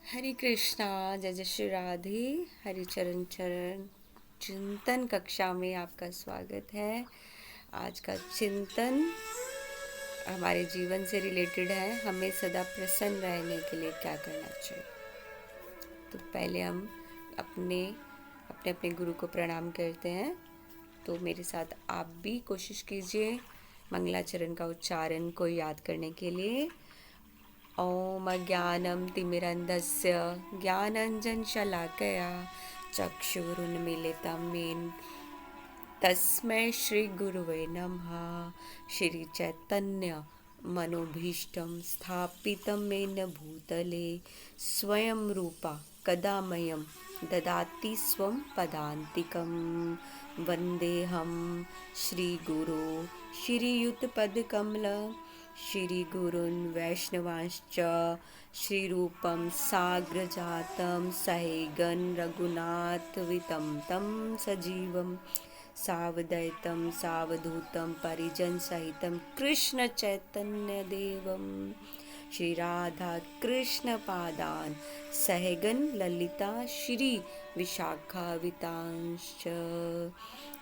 हरे कृष्णा। जय जय श्री राधे। हरि चरण चरण चिंतन कक्षा में आपका स्वागत है। आज का चिंतन हमारे जीवन से रिलेटेड है। हमें सदा प्रसन्न रहने के लिए क्या करना चाहिए। तो पहले हम अपने अपने अपने गुरु को प्रणाम करते हैं। तो मेरे साथ आप भी कोशिश कीजिए मंगलाचरण का उच्चारण को याद करने के लिए। ॐ अज्ञानं तिमिरन्धस्य ज्ञानाञ्जनशलाकया चक्षुरुन्मीलितं येन तस्मै श्रीगुरुवे नमः। श्रीचैतन्य मनोभीष्टं स्थापितं येन भूतले स्वयं रूपा कदा मह्यं ददाति स्वं पदान्तिकं। वन्देऽहं श्रीगुरो श्रीयुतपदकमलं श्रीगुरून् वैष्णवांश्च श्रीरूपं साग्रजातं सहेगं रघुनाथवितं तं सजीवं सावधैतं सावधूतं परिजनसहितं कृष्णचैतन्यदेवं श्रीराधा कृष्णपादान् सहेगं ललिता श्रीविशाखावितांश्च।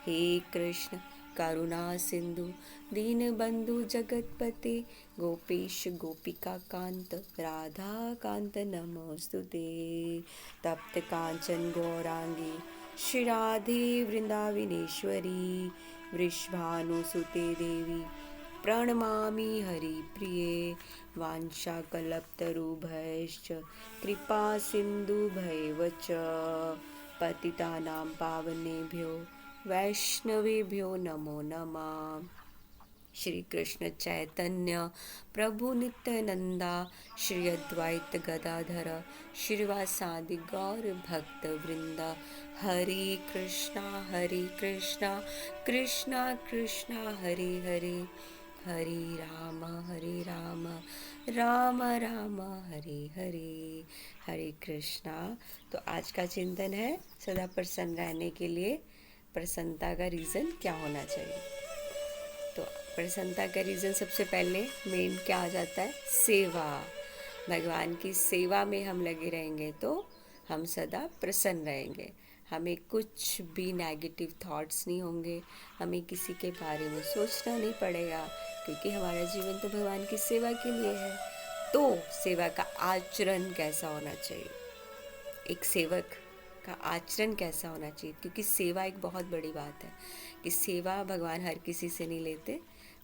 हे कृष्ण करुणा सिंधु दीनबंधु जगतपते गोपेश गोपिका कांत राधा कांत नमोस्तुते। तप्त कांचन गौरांगी श्री राधे वृंदावनेश्वरी वृषभानुसुते देवी प्रणमामि हरिप्रिये। वाञ्छाकल्पतरुभ्यश्च कृपा सिन्धुभ्येव च पतितानां पावनेभ्यो वैष्णवेभ्यो नमो नमः। श्री कृष्ण चैतन्य प्रभु नित्यानंदा श्री अद्वैत गदाधर श्रीवासादि गौर भक्त वृंदा। हरे कृष्णा कृष्णा कृष्णा हरे हरे हरे राम राम राम हरे हरे। हरे कृष्णा। तो आज का चिंतन है सदा प्रसन्न रहने के लिए प्रसन्नता का रीज़न क्या होना चाहिए। तो प्रसन्नता का रीज़न सबसे पहले मेन क्या आ जाता है, सेवा। भगवान की सेवा में हम लगे रहेंगे तो हम सदा प्रसन्न रहेंगे। हमें कुछ भी नेगेटिव थॉट्स नहीं होंगे, हमें किसी के बारे में सोचना नहीं पड़ेगा, क्योंकि हमारा जीवन तो भगवान की सेवा के लिए है। तो सेवा का आचरण कैसा होना चाहिए, एक सेवक का आचरण कैसा होना चाहिए, क्योंकि सेवा एक बहुत बड़ी बात है कि सेवा भगवान हर किसी से नहीं लेते।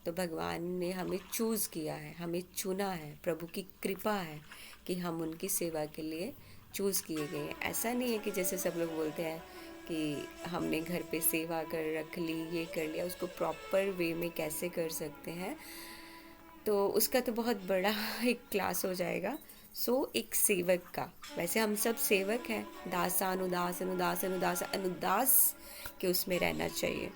तो भगवान ने हमें चूज़ किया है, हमें चुना है, प्रभु की कृपा है कि हम उनकी सेवा के लिए चूज़ किए गए हैं। ऐसा नहीं है कि जैसे सब लोग बोलते हैं कि हमने घर पे सेवा कर रख ली, ये कर लिया, उसको प्रॉपर वे में कैसे कर सकते हैं, तो उसका तो बहुत बड़ा एक क्लास हो जाएगा। एक सेवक का, वैसे हम सब सेवक हैं, दासा अनुदास अनुदास अनुदास अनुदास के उसमें रहना चाहिए।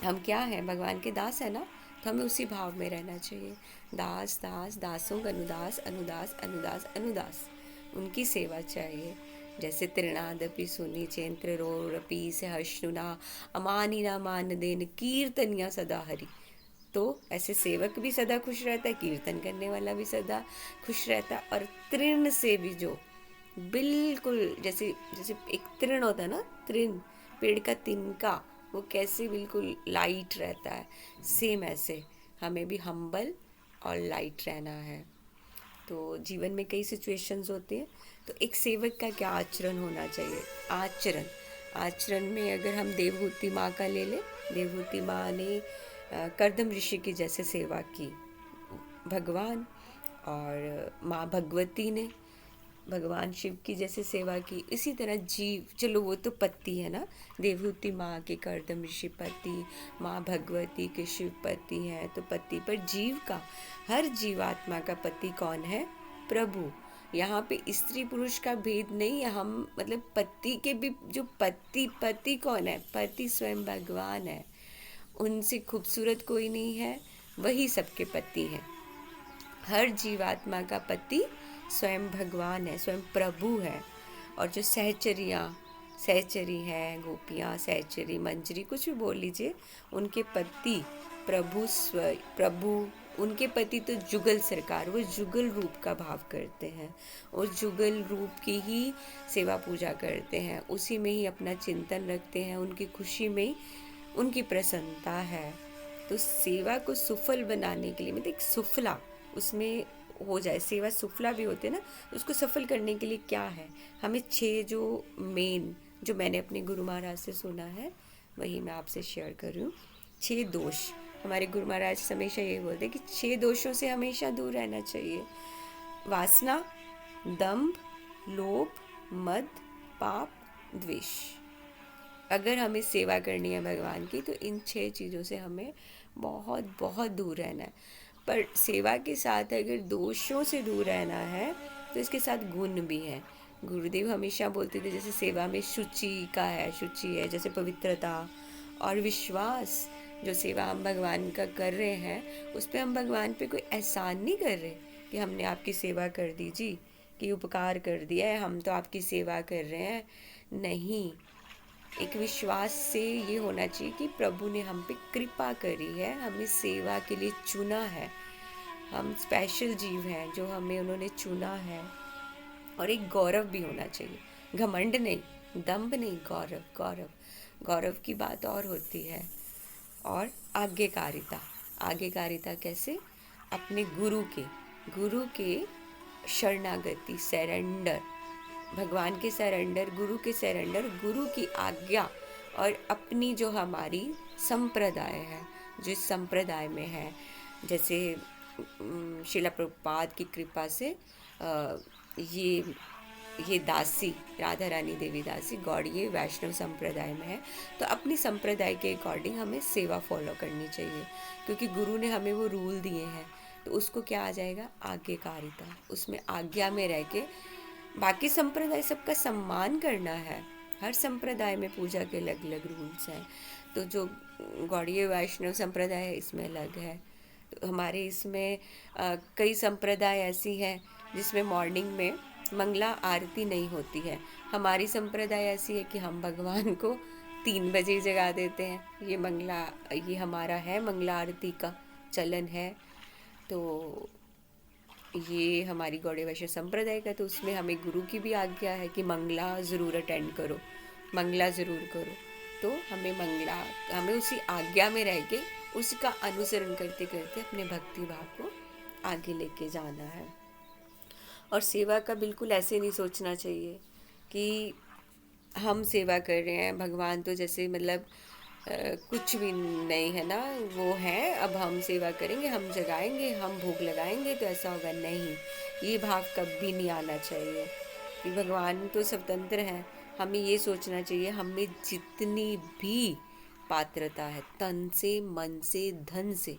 हम क्या हैं, भगवान के दास है ना, तो हमें उसी भाव में रहना चाहिए। दास दास दासों अनुदास अनुदास अनुदास अनुदास, उनकी सेवा चाहिए। जैसे तृणादपि सुनी चेन्द्र रोरपी से हर्षनुना अमानी ना मान देन कीर्तनिया सदा हरि। तो ऐसे सेवक भी सदा खुश रहता है, कीर्तन करने वाला भी सदा खुश रहता है। और तृण से भी जो बिल्कुल जैसे जैसे एक तृण होता है ना, तृण पेड़ का तिनका, वो कैसे बिल्कुल लाइट रहता है, सेम ऐसे हमें भी हम्बल और लाइट रहना है। तो जीवन में कई सिचुएशंस होती हैं, तो एक सेवक का क्या आचरण होना चाहिए। आचरण में अगर हम देवहूति माँ का ले लें, देवहूति माँ ने कर्दम ऋषि की जैसे सेवा की भगवान, और माँ भगवती ने भगवान शिव की जैसे सेवा की। इसी तरह जीव, चलो वो तो पति है ना, देवहूति माँ के कर्दम ऋषि पति, माँ भगवती के शिव पति हैं, तो पति पर जीव का, हर जीवात्मा का पति कौन है, प्रभु। यहाँ पे स्त्री पुरुष का भेद नहीं है, हम मतलब पति के भी जो पति कौन है, पति स्वयं भगवान है, उनसे खूबसूरत कोई नहीं है, वही सबके पति हैं। हर जीवात्मा का पति स्वयं भगवान है, स्वयं प्रभु है। और जो सहचरी हैं, गोपियाँ, सहचरी, मंजरी, कुछ भी बोल लीजिए, उनके पति प्रभु उनके पति तो जुगल सरकार, वो जुगल रूप का भाव करते हैं और जुगल रूप की ही सेवा पूजा करते हैं, उसी में ही अपना चिंतन रखते हैं, उनकी खुशी में ही उनकी प्रसन्नता है। तो सेवा को सुफल बनाने के लिए, मतलब एक सुफला उसमें हो जाए, सेवा सुफला भी होते हैं ना, उसको सफल करने के लिए क्या है, हमें 6 जो मेन, जो मैंने अपने गुरु महाराज से सुना है वही मैं आपसे शेयर कर रही हूँ। 6 दोष हमारे गुरु महाराज हमेशा ये बोलते हैं कि 6 दोषों से हमेशा दूर रहना चाहिए। वासना, दंभ, लोभ, मद, पाप, द्वेष। अगर हमें सेवा करनी है भगवान की तो इन 6 चीज़ों से हमें बहुत बहुत दूर रहना है। पर सेवा के साथ अगर दोषों से दूर रहना है तो इसके साथ गुण भी है। गुरुदेव हमेशा बोलते थे जैसे सेवा में शुचि है, जैसे पवित्रता और विश्वास। जो सेवा हम भगवान का कर रहे हैं उस पर हम भगवान पे कोई एहसान नहीं कर रहे कि हमने आपकी सेवा कर दी जी, कि उपकार कर दिया है, हम तो आपकी सेवा कर रहे हैं। नहीं, एक विश्वास से ये होना चाहिए कि प्रभु ने हम पे कृपा करी है, हमें सेवा के लिए चुना है, हम स्पेशल जीव हैं जो हमें उन्होंने चुना है। और एक गौरव भी होना चाहिए, घमंड नहीं, दंभ नहीं, गौरव। गौरव की बात और होती है। और आज्ञाकारिता। आज्ञाकारिता कैसे? अपने गुरु के शरणागति, सरेंडर, भगवान के सरेंडर, गुरु के सरेंडर, गुरु की आज्ञा और अपनी जो हमारी संप्रदाय है, जिस संप्रदाय में है, जैसे शिला प्रभुपाद की कृपा से ये दासी राधा रानी देवी दासी गौड़ीय वैष्णव संप्रदाय में है, तो अपनी संप्रदाय के अकॉर्डिंग हमें सेवा फॉलो करनी चाहिए, क्योंकि गुरु ने हमें वो रूल दिए हैं। तो उसको क्या आ जाएगा? आज्ञाकारिता। उसमें आज्ञा में रह के बाकी संप्रदाय सबका सम्मान करना है। हर संप्रदाय में पूजा के अलग अलग रूल्स हैं, तो जो गौड़ीय वैष्णव संप्रदाय है इसमें अलग है। तो हमारे इसमें कई संप्रदाय ऐसी हैं जिसमें मॉर्निंग में मंगला आरती नहीं होती है। हमारी संप्रदाय ऐसी है कि हम भगवान को 3 बजे जगा देते हैं। ये हमारा है, मंगला आरती का चलन है। तो ये हमारी गौड़ीय वैष्णव संप्रदाय का, तो उसमें हमें गुरु की भी आज्ञा है कि मंगला ज़रूर अटेंड करो, मंगला ज़रूर करो। तो हमें उसी आज्ञा में रह के उसका अनुसरण करते करते अपने भक्ति भाव को आगे लेके जाना है। और सेवा का बिल्कुल ऐसे नहीं सोचना चाहिए कि हम सेवा कर रहे हैं, भगवान तो जैसे मतलब कुछ भी नहीं है ना, वो है, अब हम सेवा करेंगे, हम जगाएंगे, हम भोग लगाएंगे तो ऐसा होगा। नहीं, ये भाव कभी नहीं आना चाहिए कि भगवान तो स्वतंत्र हैं। हमें ये सोचना चाहिए हमें जितनी भी पात्रता है, तन से, मन से, धन से,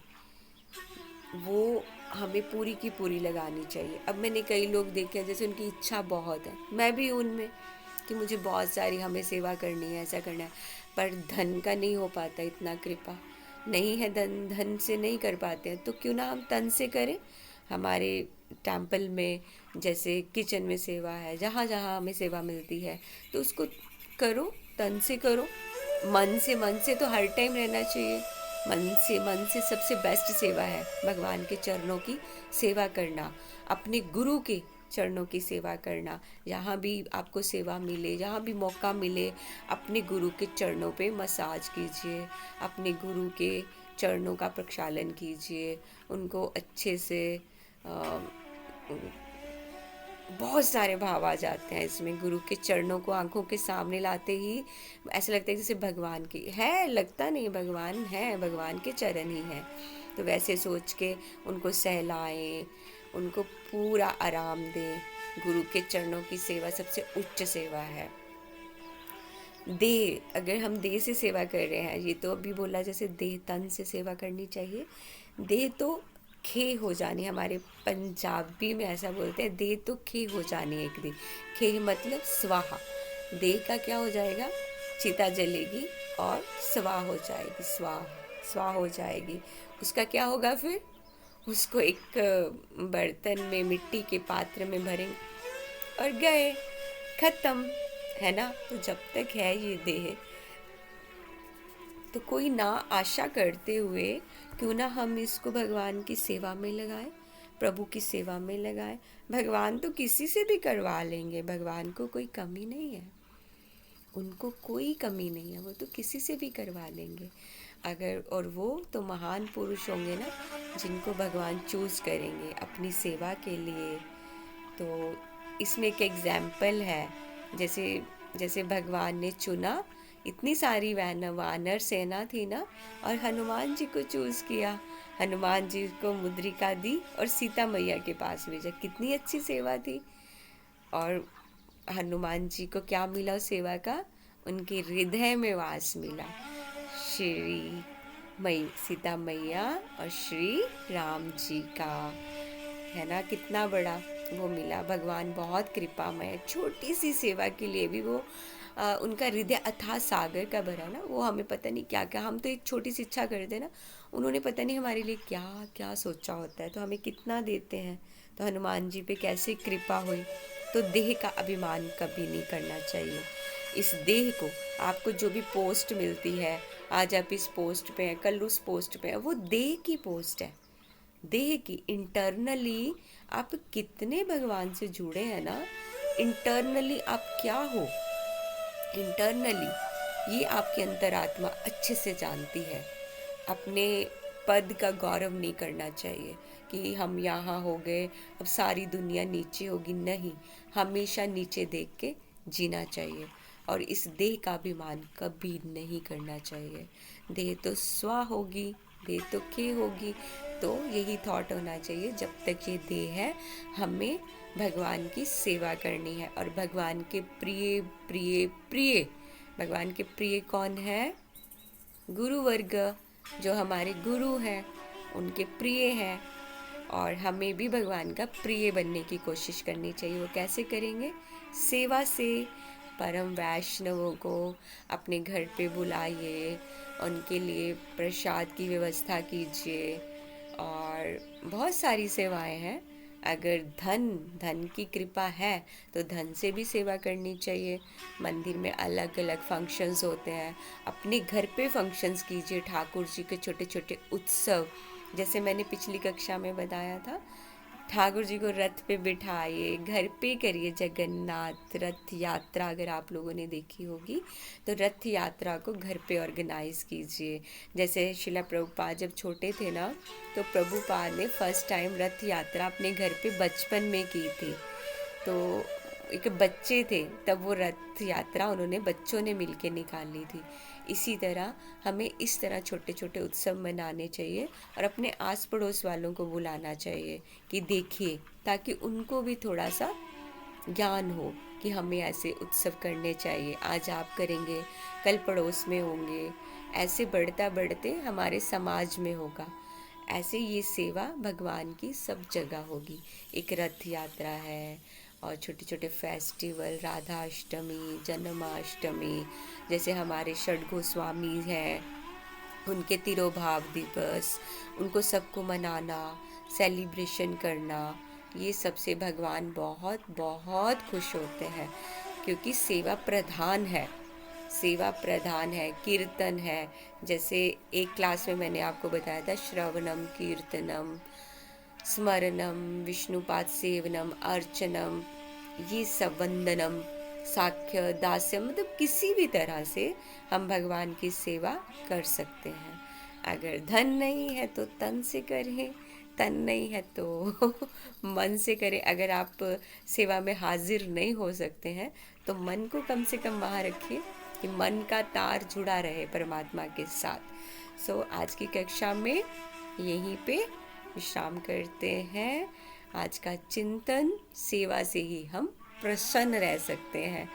वो हमें पूरी की पूरी लगानी चाहिए। अब मैंने कई लोग देखे हैं जैसे उनकी इच्छा बहुत है, मैं भी उनमें, कि मुझे बहुत सारी हमें सेवा करनी है, ऐसा करना है, पर धन का नहीं हो पाता, इतना कृपा नहीं है, धन से नहीं कर पाते हैं। तो क्यों ना हम तन से करें। हमारे टेम्पल में जैसे किचन में सेवा है, जहाँ जहाँ हमें सेवा मिलती है तो उसको करो, तन से करो। मन से तो हर टाइम रहना चाहिए। मन से सबसे बेस्ट सेवा है भगवान के चरणों की सेवा करना, अपने गुरु के चरणों की सेवा करना। जहाँ भी आपको सेवा मिले, जहाँ भी मौका मिले, अपने गुरु के चरणों पे मसाज कीजिए, अपने गुरु के चरणों का प्रक्षालन कीजिए, उनको अच्छे से बहुत सारे भाव आ जाते हैं इसमें। गुरु के चरणों को आंखों के सामने लाते ही ऐसा लगता है जैसे भगवान की है, लगता नहीं भगवान है, भगवान के चरण ही हैं। तो वैसे सोच के उनको सहलाएं, उनको पूरा आराम दें। गुरु के चरणों की सेवा सबसे उच्च सेवा है। देह, अगर हम देह से सेवा कर रहे हैं, ये तो अभी बोला जैसे देह तन से सेवा करनी चाहिए। देह तो खे हो जानी, हमारे पंजाबी में ऐसा बोलते हैं, देह तो खे हो जानी है एक दिन। खे मतलब स्वाहा, देह का क्या हो जाएगा? चिता जलेगी और स्वाहा हो जाएगी, स्वाहा हो जाएगी। उसका क्या होगा फिर? उसको एक बर्तन में, मिट्टी के पात्र में भरेंगे और गए, खत्म, है ना। तो जब तक है ये देह, तो कोई ना आशा करते हुए क्यों ना हम इसको भगवान की सेवा में लगाएं, प्रभु की सेवा में लगाएं। भगवान तो किसी से भी करवा लेंगे, भगवान को कोई कमी नहीं है, उनको कोई कमी नहीं है, वो तो किसी से भी करवा लेंगे अगर, और वो तो महान पुरुष होंगे ना जिनको भगवान चूज़ करेंगे अपनी सेवा के लिए। तो इसमें एक एग्जाम्पल है, जैसे जैसे भगवान ने चुना, इतनी सारी वानर सेना थी ना, और हनुमान जी को चूज़ किया, हनुमान जी को मुद्रिका दी और सीता मैया के पास भेजा। कितनी अच्छी सेवा थी। और हनुमान जी को क्या मिला उस सेवा का? उनके हृदय में वास मिला। श्री सीता मैया और श्री राम जी का, है ना, कितना बड़ा वो मिला। भगवान बहुत कृपामय, छोटी सी सेवा के लिए भी वो उनका हृदय अथाह सागर का भरा ना। वो हमें पता नहीं क्या क्या, हम तो एक छोटी सी इच्छा करते ना, उन्होंने पता नहीं हमारे लिए क्या क्या सोचा होता है, तो हमें कितना देते हैं। तो हनुमान जी पे कैसे कृपा हुई। तो देह का अभिमान कभी नहीं करना चाहिए। इस देह को, आपको जो भी पोस्ट मिलती है, आज आप इस पोस्ट पे हैं, कल उस पोस्ट पे हैं, वो देह की पोस्ट है, देह की। इंटरनली आप कितने भगवान से जुड़े हैं ना, इंटरनली आप क्या हो, इंटरनली ये आपकी अंतरात्मा अच्छे से जानती है। अपने पद का गौरव नहीं करना चाहिए कि हम यहाँ हो गए, अब सारी दुनिया नीचे होगी, नहीं, हमेशा नीचे देख के जीना चाहिए। और इस देह का अभिमान कभी नहीं करना चाहिए। देह तो स्व होगी, देह तो के होगी। तो यही थॉट होना चाहिए, जब तक ये देह है हमें भगवान की सेवा करनी है। और भगवान के प्रिय प्रिय प्रिय, भगवान के प्रिय कौन है? गुरु वर्ग, जो हमारे गुरु हैं उनके प्रिय हैं। और हमें भी भगवान का प्रिय बनने की कोशिश करनी चाहिए। वो कैसे करेंगे? सेवा से। परम वैष्णवों को अपने घर पे बुलाइए, उनके लिए प्रसाद की व्यवस्था कीजिए, और बहुत सारी सेवाएं हैं। अगर धन की कृपा है तो धन से भी सेवा करनी चाहिए। मंदिर में अलग अलग फंक्शंस होते हैं, अपने घर पे फंक्शंस कीजिए, ठाकुर जी के छोटे छोटे उत्सव। जैसे मैंने पिछली कक्षा में बताया था, ठाकुर जी को रथ पे बिठाइए, घर पे करिए जगन्नाथ रथ यात्रा। अगर आप लोगों ने देखी होगी तो रथ यात्रा को घर पे ऑर्गेनाइज कीजिए। जैसे शिला प्रभुपाद जब छोटे थे ना, तो प्रभुपाद ने फर्स्ट टाइम रथ यात्रा अपने घर पे बचपन में की थी। तो एक बच्चे थे तब वो रथ यात्रा उन्होंने बच्चों ने मिलके निकाली थी। इसी तरह हमें इस तरह छोटे छोटे उत्सव मनाने चाहिए और अपने आस पड़ोस वालों को बुलाना चाहिए कि देखिए, ताकि उनको भी थोड़ा सा ज्ञान हो कि हमें ऐसे उत्सव करने चाहिए। आज आप करेंगे, कल पड़ोस में होंगे, ऐसे बढ़ता बढ़ते हमारे समाज में होगा। ऐसे ये सेवा भगवान की सब जगह होगी। एक रथ यात्रा है, और छोटे छोटे फेस्टिवल, राधा अष्टमी, जन्माष्टमी, जैसे हमारे षड गोस्वामी हैं, उनके तिरोभाव दिवस, उनको सबको मनाना, सेलिब्रेशन करना, ये सबसे भगवान बहुत बहुत खुश होते हैं। क्योंकि सेवा प्रधान है, सेवा प्रधान है, कीर्तन है। जैसे एक क्लास में मैंने आपको बताया था, श्रवणम कीर्तनम स्मरणम विष्णुपाद सेवनम अर्चनम, ये सब वंदनम साख्य दास्यम, मतलब किसी भी तरह से हम भगवान की सेवा कर सकते हैं। अगर धन नहीं है तो तन से करें, तन नहीं है तो मन से करें। अगर आप सेवा में हाजिर नहीं हो सकते हैं तो मन को कम से कम वहाँ रखिए कि मन का तार जुड़ा रहे परमात्मा के साथ। सो आज की कक्षा में यहीं पे विश्राम करते हैं। आज का चिंतन, सेवा से ही हम प्रसन्न रह सकते हैं।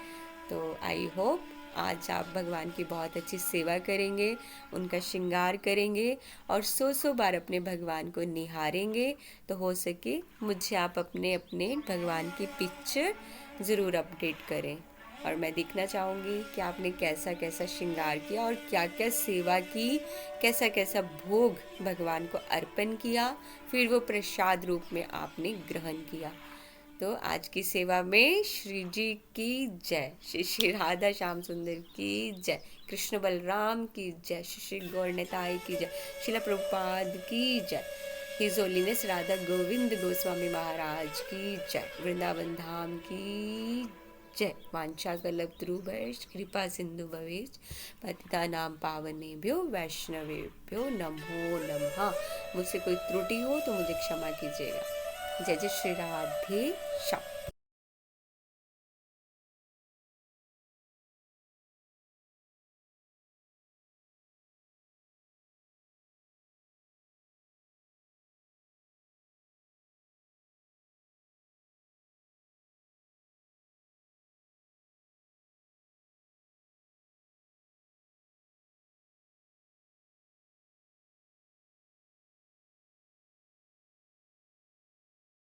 तो आई होप आज आप भगवान की बहुत अच्छी सेवा करेंगे, उनका श्रृंगार करेंगे और सौ बार अपने भगवान को निहारेंगे। तो हो सके मुझे आप अपने अपने भगवान की पिक्चर ज़रूर अपडेट करें, और मैं देखना चाहूँगी कि आपने कैसा कैसा श्रृंगार किया और क्या क्या सेवा की, कैसा कैसा भोग भगवान को अर्पण किया, फिर वो प्रसाद रूप में आपने ग्रहण किया। तो आज की सेवा में श्री जी की जय, श्री श्री राधा श्याम सुंदर की जय, कृष्ण बलराम की जय, श्री श्री गौर निताई की जय, शिला प्रभुपाद की जय, हिज होलीनेस राधा गोविंद गोस्वामी महाराज की जय, वृंदावन धाम की जय। वांछा कल्पतरुभ्यश्च कृपा सिंधु भवेश्च पतितानां पावनेभ्यो वैष्णवेभ्यो नमो नमः। मुझसे कोई त्रुटि हो तो मुझे क्षमा कीजिएगा। जय जय श्री राधे श्याम।